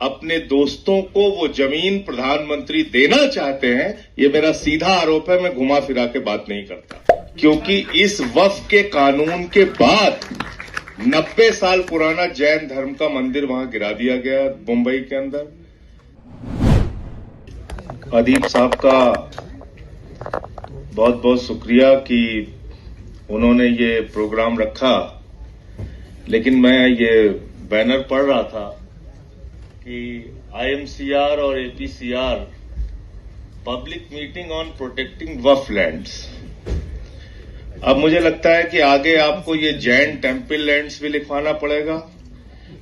अपने दोस्तों को वो जमीन प्रधानमंत्री देना चाहते हैं, ये मेरा सीधा आरोप है। मैं घुमा फिरा के बात नहीं करता, क्योंकि इस वक्फ के कानून के बाद 90 साल पुराना जैन धर्म का मंदिर वहां गिरा दिया गया मुंबई के अंदर। अदीब साहब का बहुत बहुत शुक्रिया कि उन्होंने ये प्रोग्राम रखा, लेकिन मैं ये बैनर पढ़ रहा था कि IMCR और APCR public meeting on protecting Waqf lands. अब मुझे लगता है कि आगे आपको ये जैन टेम्पल लैंड्स भी लिखवाना पड़ेगा,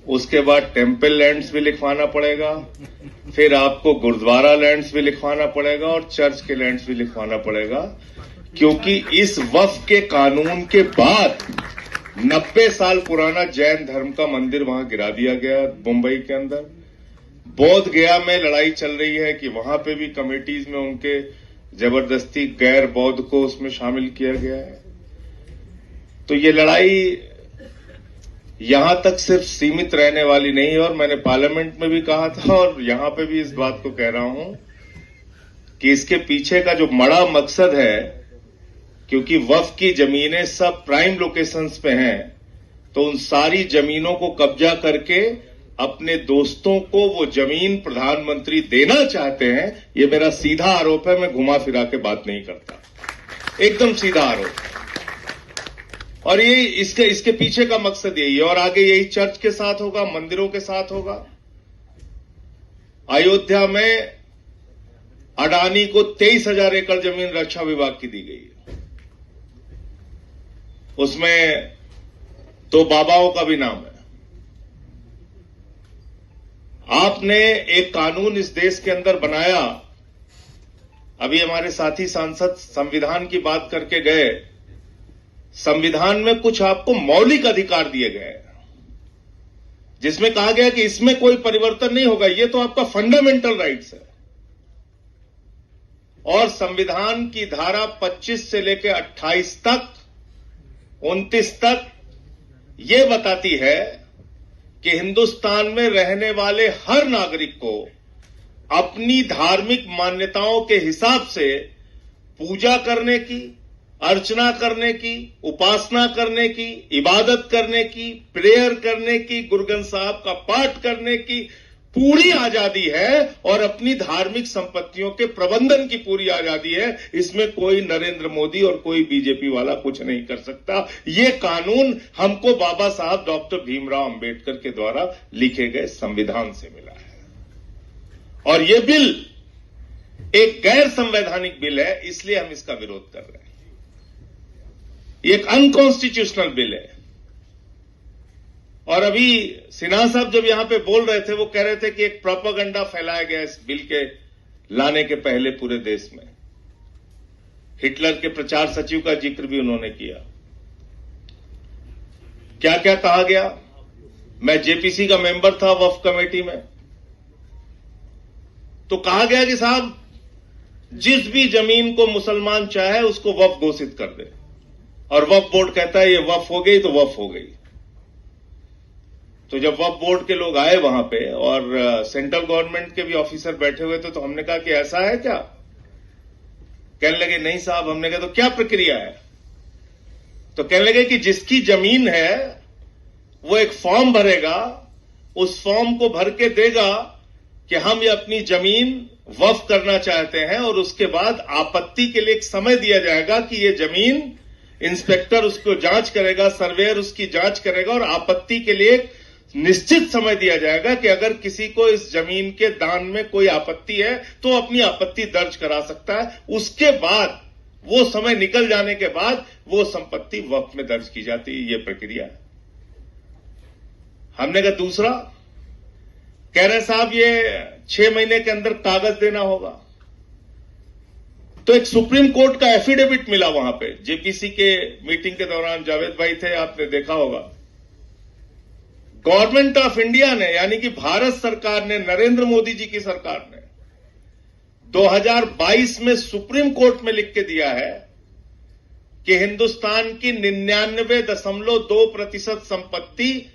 उसके बाद टेम्पल लैंड्स भी लिखवाना पड़ेगा, फिर आपको गुरुद्वारा लैंड्स भी लिखवाना पड़ेगा और चर्च के लैंड्स भी लिखवाना पड़ेगा, क्योंकि इस वक्फ के कानून के बाद 90 साल पुराना जैन धर्म का मंदिर वहां गिरा दिया गया मुंबई के अंदर। बोध गया में लड़ाई चल रही है कि वहां पे भी कमेटीज में उनके जबरदस्ती गैर बौद्ध को उसमें शामिल किया गया है। तो ये लड़ाई यहां तक सिर्फ सीमित रहने वाली नहीं है, और मैंने पार्लियामेंट में भी कहा था और यहां पे भी इस बात को कह रहा हूं कि इसके पीछे का जो बड़ा मकसद है, क्योंकि वक्फ की जमीनें सब प्राइम लोकेशंस पे हैं, तो उन सारी जमीनों को कब्जा करके अपने दोस्तों को वो जमीन प्रधानमंत्री देना चाहते हैं। ये मेरा सीधा आरोप है, मैं घुमा फिरा के बात नहीं करता, एकदम सीधा आरोप। और ये इसके पीछे का मकसद यही है, और आगे यही चर्च के साथ होगा, मंदिरों के साथ होगा। अयोध्या में अडानी को 23,000 एकड़ जमीन रक्षा विभाग की दी गई है, उसमें तो बाबाओं का भी नाम है। आपने एक कानून इस देश के अंदर बनाया, अभी हमारे साथी सांसद संविधान की बात करके गए, संविधान में कुछ आपको मौलिक अधिकार दिए गए जिसमें कहा गया कि इसमें कोई परिवर्तन नहीं होगा, ये तो आपका फंडामेंटल राइट्स है। और संविधान की धारा 25 से लेकर 28 तक 29 तक ये बताती है कि हिंदुस्तान में रहने वाले हर नागरिक को अपनी धार्मिक मान्यताओं के हिसाब से पूजा करने की, अर्चना करने की, उपासना करने की, इबादत करने की, प्रेयर करने की, गुरु ग्रंथ साहब का पाठ करने की पूरी आजादी है, और अपनी धार्मिक संपत्तियों के प्रबंधन की पूरी आजादी है। इसमें कोई नरेंद्र मोदी और कोई बीजेपी वाला कुछ नहीं कर सकता। ये कानून हमको बाबा साहब डॉक्टर भीमराव अंबेडकर के द्वारा लिखे गए संविधान से मिला है, और ये बिल एक गैर संवैधानिक बिल है, इसलिए हम इसका विरोध कर रहे हैं। ये एक अनकॉन्स्टिट्यूशनल बिल है। और अभी सिन्हा साहब जब यहां पे बोल रहे थे, वो कह रहे थे कि एक प्रोपेगेंडा फैलाया गया इस बिल के लाने के पहले पूरे देश में। हिटलर के प्रचार सचिव का जिक्र भी उन्होंने किया। क्या क्या कहा गया? मैं जेपीसी का मेंबर था वक्फ कमेटी में, तो कहा गया कि साहब जिस भी जमीन को मुसलमान चाहे उसको वक्फ घोषित कर दे, और वक्फ बोर्ड कहता है ये वक्फ हो गई तो वक्फ हो गई। तो जब वक्फ बोर्ड के लोग आए वहां पे और सेंट्रल गवर्नमेंट के भी ऑफिसर बैठे हुए थे, तो हमने कहा कि ऐसा है क्या? कहने लगे नहीं साहब। हमने कहा तो क्या प्रक्रिया है? तो कहने लगे कि जिसकी जमीन है वो एक फॉर्म भरेगा, उस फॉर्म को भर के देगा कि हम ये अपनी जमीन वक्फ करना चाहते हैं, और उसके बाद आपत्ति के लिए एक समय दिया जाएगा कि ये जमीन, इंस्पेक्टर उसको जांच करेगा, सर्वेयर उसकी जांच करेगा, और आपत्ति के लिए निश्चित समय दिया जाएगा कि अगर किसी को इस जमीन के दान में कोई आपत्ति है तो अपनी आपत्ति दर्ज करा सकता है। उसके बाद वो समय निकल जाने के बाद वो संपत्ति वक्फ में दर्ज की जाती है। ये प्रक्रिया है। हमने कहा दूसरा, कह रहे साहब ये 6 महीने के अंदर कागज देना होगा। तो एक सुप्रीम कोर्ट का एफिडेविट मिला वहां पे, जेपीसी के मीटिंग के दौरान जावेद भाई थे, आपने देखा होगा। गवर्नमेंट ऑफ इंडिया ने, यानी कि भारत सरकार ने, नरेंद्र मोदी जी की सरकार ने 2022 में सुप्रीम कोर्ट में लिख के दिया है कि हिंदुस्तान की 99.2% संपत्ति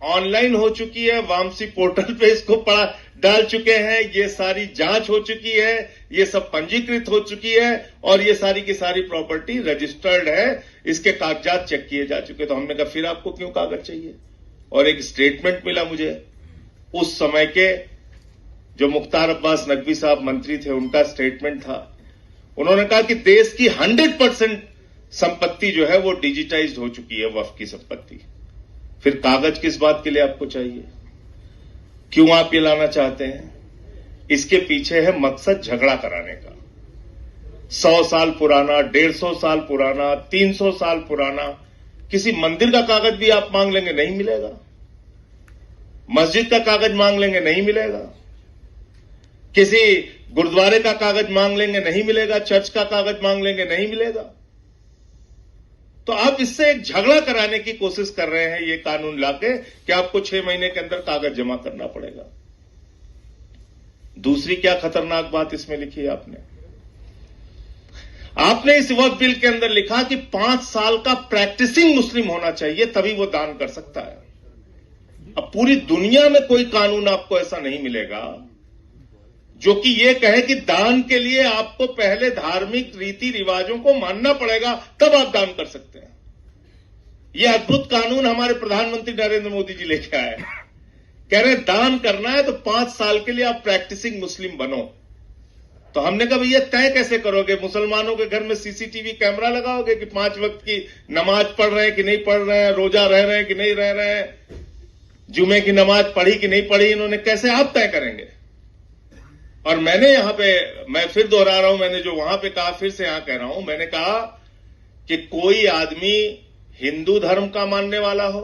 ऑनलाइन हो चुकी है, वामसी पोर्टल पे इसको डाल चुके हैं, ये सारी जांच हो चुकी है, ये सब पंजीकृत हो चुकी है और ये सारी की सारी प्रॉपर्टी रजिस्टर्ड है, इसके कागजात चेक किए जा चुके। तो हमने कहा फिर आपको क्यों कागज चाहिए? और एक स्टेटमेंट मिला मुझे उस समय के जो मुख्तार अब्बास नकवी साहब मंत्री थे, उनका स्टेटमेंट था। उन्होंने कहा कि देश की 100% संपत्ति जो है वो डिजिटाइज्ड हो चुकी है, वक्फ की संपत्ति। फिर कागज किस बात के लिए आपको चाहिए? क्यों आप ये लाना चाहते हैं? इसके पीछे है मकसद झगड़ा कराने का। 100 साल पुराना, 150 साल पुराना, 300 साल पुराना किसी मंदिर का कागज भी आप मांग लेंगे, नहीं मिलेगा। मस्जिद का कागज मांग लेंगे, नहीं मिलेगा। किसी गुरुद्वारे का कागज मांग लेंगे, नहीं मिलेगा। चर्च का कागज मांग लेंगे, नहीं मिलेगा। तो आप इससे एक झगड़ा कराने की कोशिश कर रहे हैं ये कानून लाके कि आपको 6 महीने के अंदर कागज जमा करना पड़ेगा। दूसरी क्या खतरनाक बात इसमें लिखी है आपने इस वक्फ बिल के अंदर लिखा कि 5 साल का प्रैक्टिसिंग मुस्लिम होना चाहिए, तभी वो दान कर सकता है। अब पूरी दुनिया में कोई कानून आपको ऐसा नहीं मिलेगा जो कि ये कहे कि दान के लिए आपको पहले धार्मिक रीति रिवाजों को मानना पड़ेगा, तब आप दान कर सकते हैं। यह अद्भुत कानून हमारे प्रधानमंत्री नरेंद्र मोदी जी लेके आए। कह रहे दान करना है तो 5 साल के लिए आप प्रैक्टिसिंग मुस्लिम बनो। तो हमने कहा भैया तय कैसे करोगे? मुसलमानों के घर में सीसीटीवी कैमरा लगाओगे कि 5 वक्त की नमाज पढ़ रहे हैं कि नहीं पढ़ रहे हैं, रोजा रह रहे हैं कि नहीं रह रहे हैं, जुमे की नमाज पढ़ी कि नहीं पढ़ी, इन्होंने कैसे आप तय करेंगे? और मैंने यहां पे, मैं फिर दोहरा रहा हूं, मैंने जो वहां पे कहा फिर से यहां कह रहा हूं, मैंने कहा कि कोई आदमी हिंदू धर्म का मानने वाला हो,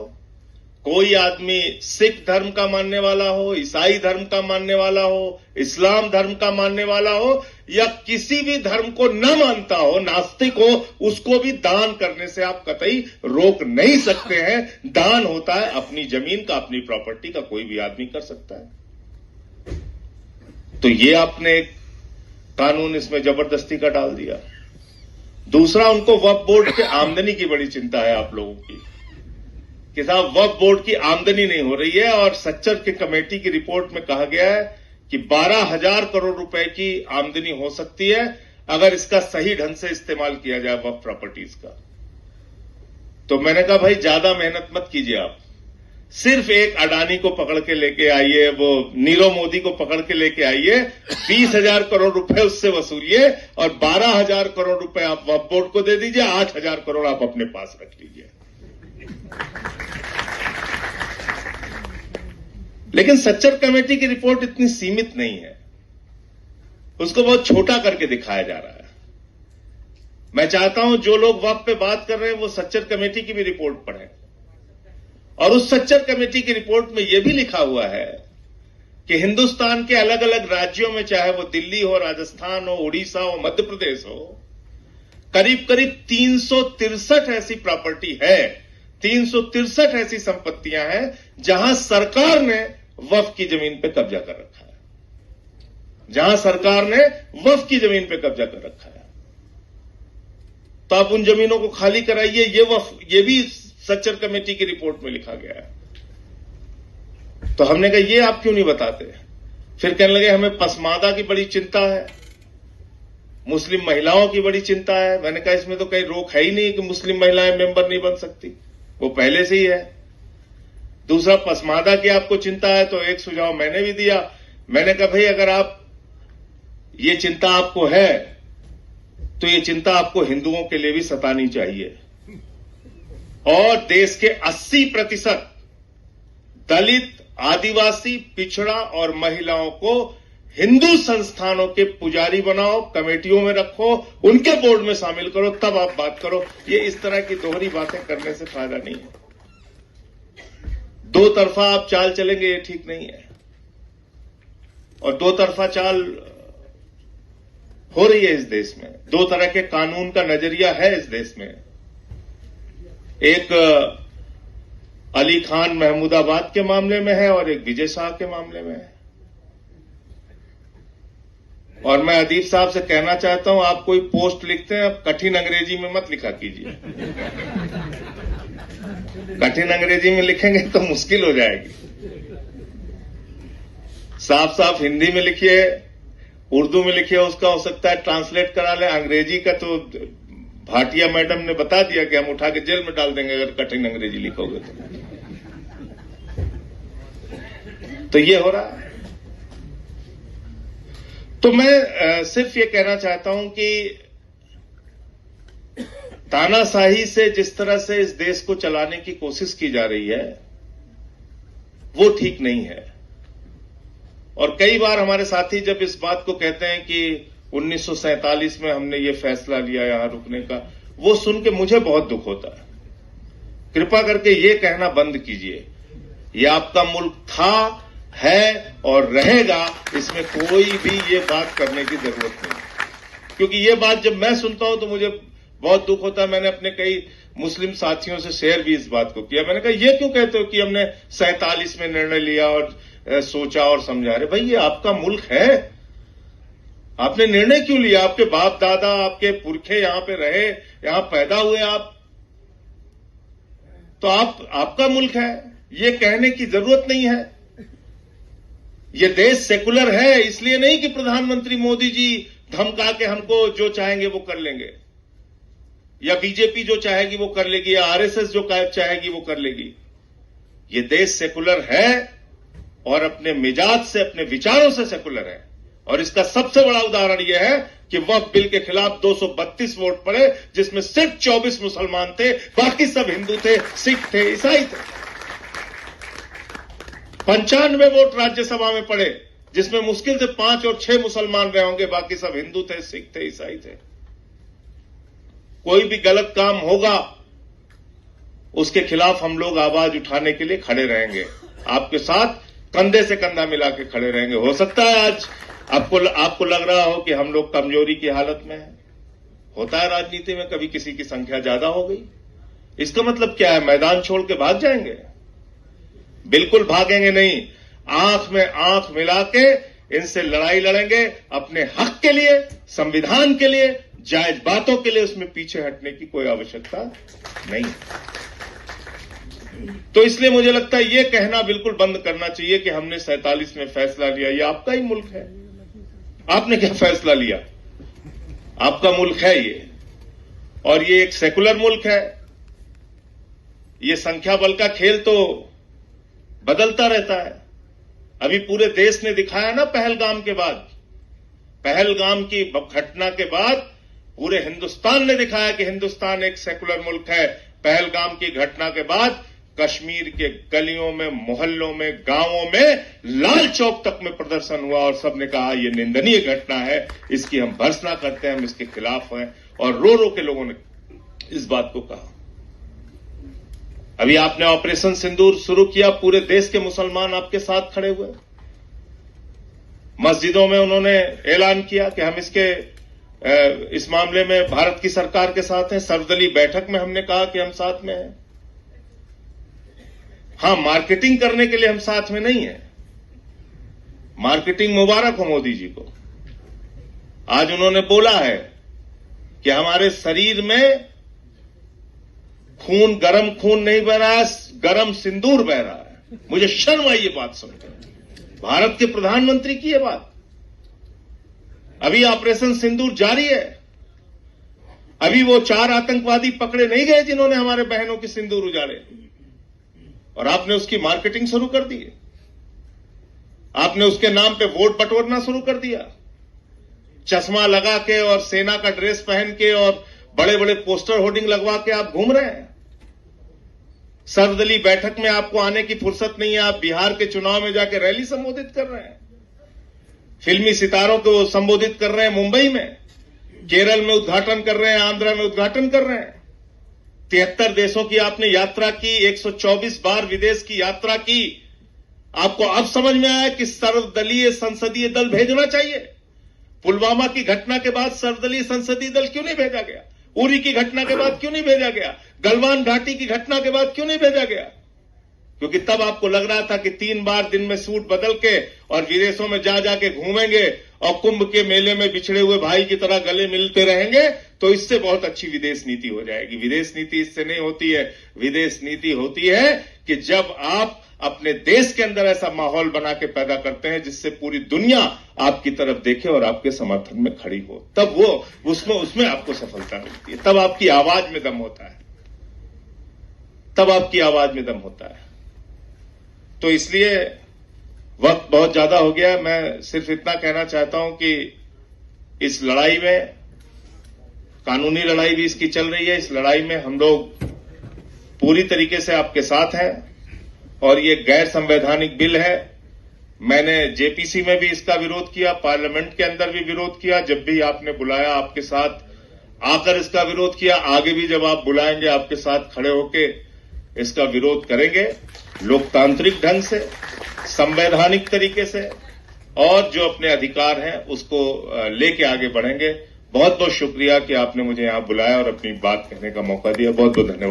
कोई आदमी सिख धर्म का मानने वाला हो, ईसाई धर्म का मानने वाला हो, इस्लाम धर्म का मानने वाला हो, या किसी भी धर्म को न मानता हो, नास्तिक हो, उसको भी दान करने से आप कतई रोक नहीं सकते हैं। दान होता है अपनी जमीन का, अपनी प्रॉपर्टी का, कोई भी आदमी कर सकता है। तो ये आपने एक कानून इसमें जबरदस्ती का डाल दिया। दूसरा, उनको वक्फ बोर्ड के आमदनी की बड़ी चिंता है आप लोगों की कि साहब वक्फ बोर्ड की आमदनी नहीं हो रही है, और सच्चर की कमेटी की रिपोर्ट में कहा गया है कि 12,000 करोड़ रुपए की आमदनी हो सकती है अगर इसका सही ढंग से इस्तेमाल किया जाए वक्फ प्रॉपर्टीज का। तो मैंने कहा भाई ज्यादा मेहनत मत कीजिए, आप सिर्फ एक अडानी को पकड़ के लेके आइए, वो नीरव मोदी को पकड़ के लेके आइए, 20,000 करोड़ रुपए उससे वसूलिए और 12,000 करोड़ रुपए आप वक्फ बोर्ड को दे दीजिए, 8,000 करोड़ आप अपने पास रख लीजिए। लेकिन सच्चर कमेटी की रिपोर्ट इतनी सीमित नहीं है, उसको बहुत छोटा करके दिखाया जा रहा है। मैं चाहता हूं जो लोग वक्फ पे बात कर रहे हैं वो सच्चर कमेटी की भी रिपोर्ट पढ़ें, और उस सच्चर कमेटी की रिपोर्ट में यह भी लिखा हुआ है कि हिंदुस्तान के अलग अलग राज्यों में, चाहे वो दिल्ली हो, राजस्थान हो, उड़ीसा हो, मध्य प्रदेश हो, करीब करीब 363 ऐसी प्रॉपर्टी है, 363 ऐसी संपत्तियां हैं जहां सरकार ने वक्फ की जमीन पे कब्जा कर रखा है, जहां सरकार ने वक्फ की जमीन पे कब्जा कर रखा है। तो आप उन जमीनों को खाली कराइए, ये भी सच्चर कमेटी की रिपोर्ट में लिखा गया है। तो हमने कहा ये आप क्यों नहीं बताते? फिर कहने लगे हमें पसमादा की बड़ी चिंता है, मुस्लिम महिलाओं की बड़ी चिंता है। मैंने कहा इसमें तो कहीं रोक है ही नहीं कि मुस्लिम महिलाएं मेंबर नहीं बन सकती, वो पहले से ही है। दूसरा, पसमादा की आपको चिंता है तो एक सुझाव मैंने भी दिया। मैंने कहा भाई अगर आप ये चिंता आपको है तो ये चिंता आपको हिंदुओं के लिए भी सतानी चाहिए, और देश के 80% दलित, आदिवासी, पिछड़ा और महिलाओं को हिंदू संस्थानों के पुजारी बनाओ, कमेटियों में रखो, उनके बोर्ड में शामिल करो, तब आप बात करो। ये इस तरह की दोहरी बातें करने से फायदा नहीं है। दो तरफा आप चाल चलेंगे, ये ठीक नहीं है। और दो तरफा चाल हो रही है इस देश में, दो तरह के कानून का नजरिया है इस देश में। एक अली खान महमूदाबाद के मामले में है और एक विजय शाह के मामले में है। और मैं अदीब साहब से कहना चाहता हूं, आप कोई पोस्ट लिखते हैं आप कठिन अंग्रेजी में मत लिखा कीजिए। कठिन अंग्रेजी में लिखेंगे तो मुश्किल हो जाएगी। साफ साफ हिंदी में लिखिए, उर्दू में लिखिए, उसका हो सकता है ट्रांसलेट करा ले। अंग्रेजी का तो भाटिया मैडम ने बता दिया कि हम उठा के जेल में डाल देंगे अगर कठिन अंग्रेजी लिखोगे तो ये हो रहा है। तो मैं सिर्फ ये कहना चाहता हूं कि तानाशाही से जिस तरह से इस देश को चलाने की कोशिश की जा रही है वो ठीक नहीं है। और कई बार हमारे साथी जब इस बात को कहते हैं कि 1947 में हमने ये फैसला लिया यहां रुकने का, वो सुन के मुझे बहुत दुख होता है। कृपा करके ये कहना बंद कीजिए, ये आपका मुल्क था, है और रहेगा, इसमें कोई भी ये बात करने की जरूरत नहीं। क्योंकि ये बात जब मैं सुनता हूं तो मुझे बहुत दुख होता है। मैंने अपने कई मुस्लिम साथियों से शेयर भी इस बात को किया। मैंने कहा ये क्यों कहते हो कि हमने 47 में निर्णय लिया और सोचा और समझा। रहे भाई, ये आपका मुल्क है, आपने निर्णय क्यों लिया? आपके बाप दादा, आपके पुरखे यहां पे रहे, यहां पैदा हुए आप, तो आपका मुल्क है, ये कहने की जरूरत नहीं है। ये देश सेकुलर है, इसलिए नहीं कि प्रधानमंत्री मोदी जी धमका के हमको जो चाहेंगे वो कर लेंगे, या बीजेपी जो चाहेगी वो कर लेगी, या आरएसएस जो चाहेगी वो कर लेगी। ये देश सेकुलर है और अपने मिजाज से, अपने विचारों से सेकुलर है। और इसका सबसे बड़ा उदाहरण यह है कि वक्फ बिल के खिलाफ 232 वोट पड़े, जिसमें सिर्फ 24 मुसलमान थे, बाकी सब हिंदू थे, सिख थे, ईसाई थे। 95 वोट राज्यसभा में पड़े, जिसमें मुश्किल से 5 और 6 मुसलमान रहे होंगे, बाकी सब हिंदू थे, सिख थे, ईसाई थे। कोई भी गलत काम होगा उसके खिलाफ हम लोग आवाज उठाने के लिए खड़े रहेंगे, आपके साथ कंधे से कंधा मिला के खड़े रहेंगे। हो सकता है आज आपको लग रहा हो कि हम लोग कमजोरी की हालत में हैं। होता है राजनीति में, कभी किसी की संख्या ज्यादा हो गई, इसका मतलब क्या है? मैदान छोड़ के भाग जाएंगे? बिल्कुल भागेंगे नहीं। आंख में आंख मिला के इनसे लड़ाई लड़ेंगे, अपने हक के लिए, संविधान के लिए, जायज बातों के लिए। उसमें पीछे हटने की कोई आवश्यकता नहीं। तो इसलिए मुझे लगता है ये कहना बिल्कुल बंद करना चाहिए कि हमने 47 में फैसला लिया। ये आपका ही मुल्क है, आपने क्या फैसला लिया? आपका मुल्क है ये, और ये एक सेकुलर मुल्क है। ये संख्या बल का खेल तो बदलता रहता है। अभी पूरे देश ने दिखाया ना, पहलगाम के बाद, पहलगाम की घटना के बाद पूरे हिंदुस्तान ने दिखाया कि हिंदुस्तान एक सेकुलर मुल्क है। पहलगाम की घटना के बाद कश्मीर के गलियों में, मोहल्लों में, गांवों में, लाल चौक तक में प्रदर्शन हुआ और सबने कहा ये निंदनीय घटना है, इसकी हम भर्त्सना करते हैं, हम इसके खिलाफ हैं। और रो रो के लोगों ने इस बात को कहा। अभी आपने ऑपरेशन सिंदूर शुरू किया, पूरे देश के मुसलमान आपके साथ खड़े हुए। मस्जिदों में उन्होंने ऐलान किया कि हम इस मामले में भारत की सरकार के साथ हैं। सर्वदलीय बैठक में हमने कहा कि हम साथ में हैं। हां, मार्केटिंग करने के लिए हम साथ में नहीं है। मार्केटिंग मुबारक हो मोदी जी को। आज उन्होंने बोला है कि हमारे शरीर में खून, गरम खून नहीं बह रहा है, गरम सिंदूर बह रहा है। मुझे शर्म आई ये बात सुनकर। भारत के प्रधानमंत्री की ये बात। अभी ऑपरेशन सिंदूर जारी है। अभी वो 4 आतंकवादी पकड़े नहीं गए जिन्होंने हमारे बहनों के सिंदूर उजाड़े, और आपने उसकी मार्केटिंग शुरू कर दी। आपने उसके नाम पे वोट बटोरना शुरू कर दिया। चश्मा लगा के और सेना का ड्रेस पहन के और बड़े बड़े पोस्टर होर्डिंग लगवा के आप घूम रहे हैं। सर्वदलीय बैठक में आपको आने की फुर्सत नहीं है। आप बिहार के चुनाव में जाके रैली संबोधित कर रहे हैं, फिल्मी सितारों को संबोधित कर रहे हैं मुंबई में, केरल में उद्घाटन कर रहे हैं, आंध्र में उद्घाटन कर रहे हैं। 73 देशों की आपने यात्रा की, 124 बार विदेश की यात्रा की। आपको अब समझ में आया कि सर्वदलीय संसदीय दल भेजना चाहिए। पुलवामा की घटना के बाद सर्वदलीय संसदीय दल क्यों नहीं भेजा गया? उरी की घटना के बाद क्यों नहीं भेजा गया? गलवान घाटी की घटना के बाद क्यों नहीं भेजा गया? क्योंकि तब आपको लग रहा था कि 3 बार दिन में सूट बदल के और विदेशों में जा जाके घूमेंगे और कुंभ के मेले में बिछड़े हुए भाई की तरह गले मिलते रहेंगे तो इससे बहुत अच्छी विदेश नीति हो जाएगी। विदेश नीति इससे नहीं होती है। विदेश नीति होती है कि जब आप अपने देश के अंदर ऐसा माहौल बना के पैदा करते हैं जिससे पूरी दुनिया आपकी तरफ देखे और आपके समर्थन में खड़ी हो, तब वो उसमें आपको सफलता मिलती है। तब आपकी आवाज में दम होता है, तब आपकी आवाज में दम होता है। तो इसलिए वक्त बहुत ज्यादा हो गया। मैं सिर्फ इतना कहना चाहता हूं कि इस लड़ाई में, कानूनी लड़ाई भी इसकी चल रही है, इस लड़ाई में हम लोग पूरी तरीके से आपके साथ हैं और ये गैर संवैधानिक बिल है। मैंने जेपीसी में भी इसका विरोध किया, पार्लियामेंट के अंदर भी विरोध किया। जब भी आपने बुलाया आपके साथ आकर इसका विरोध किया, आगे भी जब आप बुलाएंगे आपके साथ खड़े होके इसका विरोध करेंगे, लोकतांत्रिक ढंग से, संवैधानिक तरीके से, और जो अपने अधिकार हैं उसको लेके आगे बढ़ेंगे। बहुत बहुत शुक्रिया कि आपने मुझे यहां बुलाया और अपनी बात कहने का मौका दिया। बहुत बहुत धन्यवाद।